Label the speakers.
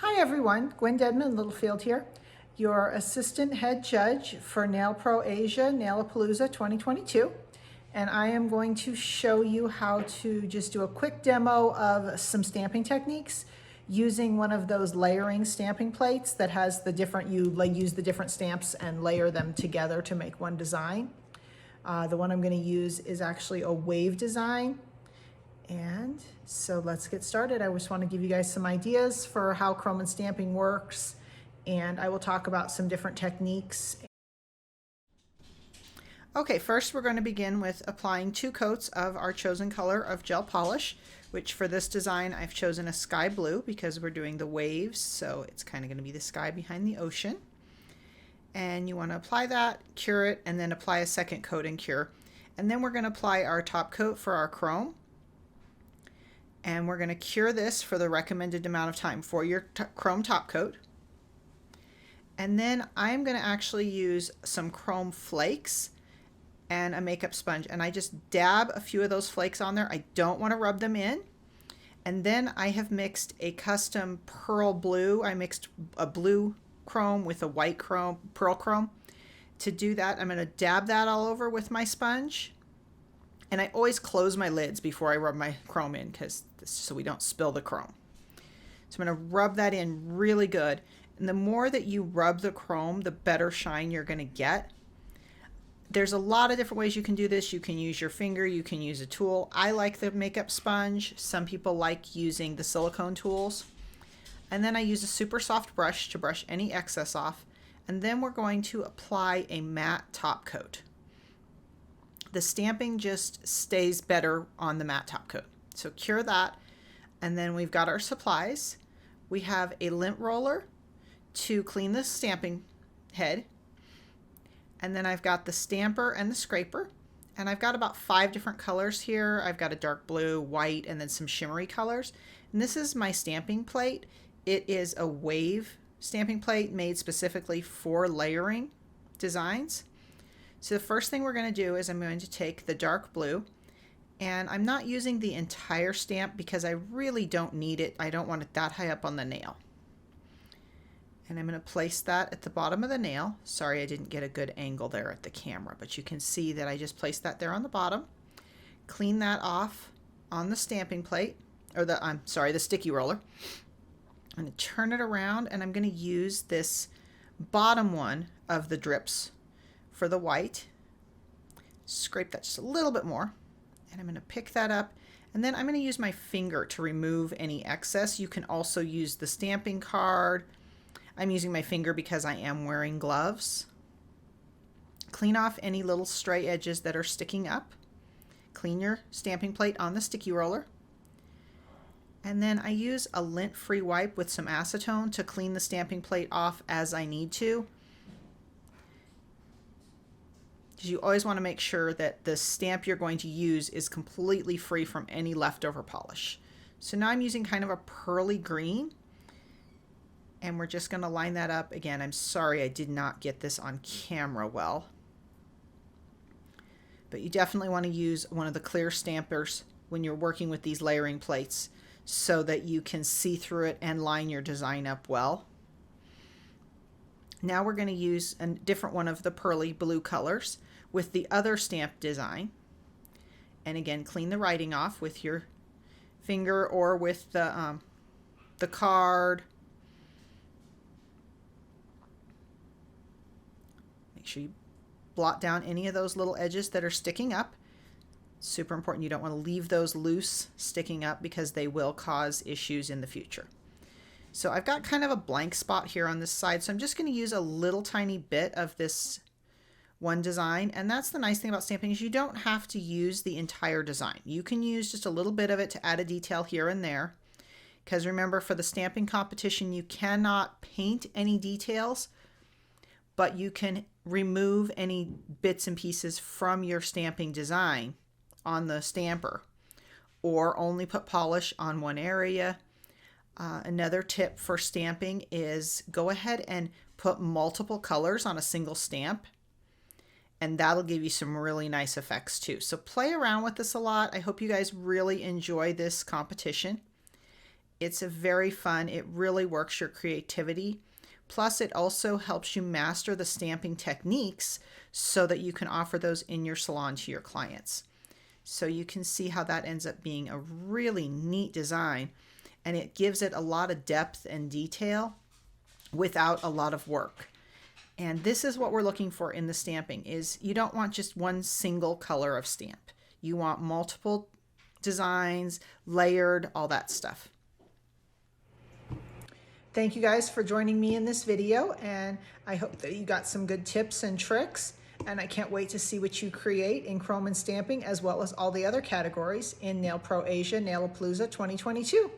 Speaker 1: Hi everyone, Guin Deadman, Littlefield here, your assistant head judge for NAILPROasia, Nailapalooza 2022. And I am going to show you how to just do a quick demo of some stamping techniques using one of those layering stamping plates that has the different, you use the different stamps and layer them together to make one design. The one I'm going to use is actually a wave design. And so let's get started. I just want to give you guys some ideas for how chromestamping works, and I will talk about some different techniques. Okay, first we're going to begin with applying 2 coats of our chosen color of gel polish, which for this design I've chosen a sky blue because we're doing the waves, so it's kind of going to be the sky behind the ocean. And you want to apply that, cure it, and then apply a second coat and cure. And then we're going to apply our top coat for our chrome. And we're going to cure this for the recommended amount of time for your chrome top coat. And then I'm going to actually use some chrome flakes and a makeup sponge. And I just dab a few of those flakes on there. I don't want to rub them in. And then I have mixed a custom pearl blue. I mixed a blue chrome with a white chrome, pearl chrome. To do that, I'm going to dab that all over with my sponge. And I always close my lids before I rub my chrome in so we don't spill the chrome. So I'm going to rub that in really good. And the more that you rub the chrome, the better shine you're going to get. There's a lot of different ways you can do this. You can use your finger, you can use a tool. I like the makeup sponge. Some people like using the silicone tools. And then I use a super soft brush to brush any excess off. And then we're going to apply a matte top coat. The stamping just stays better on the matte top coat. So cure that, and then we've got our supplies. We have a lint roller to clean the stamping head, and then I've got the stamper and the scraper, and I've got about 5 different colors here. I've got a dark blue, white, and then some shimmery colors. And this is my stamping plate. It is a wave stamping plate made specifically for layering designs. So the first thing we're going to do is I'm going to take the dark blue, and I'm not using the entire stamp because I really don't need it. I don't want it that high up on the nail. And I'm going to place that at the bottom of the nail. Sorry, I didn't get a good angle there at the camera, but you can see that I just placed that there on the bottom. Clean that off on the stamping plate, or the sticky roller. I'm going to turn it around, and I'm going to use this bottom one of the drips for the white. Scrape that just a little bit more, and I'm going to pick that up, and then I'm going to use my finger to remove any excess. You can also use the stamping card. I'm using my finger because I am wearing gloves. Clean off any little stray edges that are sticking up. Clean your stamping plate on the sticky roller. And then I use a lint-free wipe with some acetone to clean the stamping plate off as I need to. You always want to make sure that the stamp you're going to use is completely free from any leftover polish. So now I'm using kind of a pearly green, and we're just going to line that up. Again, I'm sorry I did not get this on camera well, but you definitely want to use one of the clear stampers when you're working with these layering plates so that you can see through it and line your design up well. Now we're going to use a different one of the pearly blue colors with the other stamp design. And again, clean the writing off with your finger or with the card. Make sure you blot down any of those little edges that are sticking up. Super important. You don't want to leave those loose sticking up because they will cause issues in the future. So I've got kind of a blank spot here on this side, so I'm just going to use a little tiny bit of this one design. And that's the nice thing about stamping, is you don't have to use the entire design. You can use just a little bit of it to add a detail here and there, because remember, for the stamping competition you cannot paint any details, but you can remove any bits and pieces from your stamping design on the stamper, or only put polish on one area. Another tip for stamping is go ahead and put multiple colors on a single stamp, and that'll give you some really nice effects too. So play around with this a lot. I hope you guys really enjoy this competition. It's a very fun. It really works your creativity. Plus, it also helps you master the stamping techniques so that you can offer those in your salon to your clients. So you can see how that ends up being a really neat design, and it gives it a lot of depth and detail without a lot of work. And this is what we're looking for in the stamping, is you don't want just one single color of stamp. You want multiple designs, layered, all that stuff. Thank you guys for joining me in this video, and I hope that you got some good tips and tricks, and I can't wait to see what you create in chrome and stamping as well as all the other categories in NailProasia Nailapalooza 2022.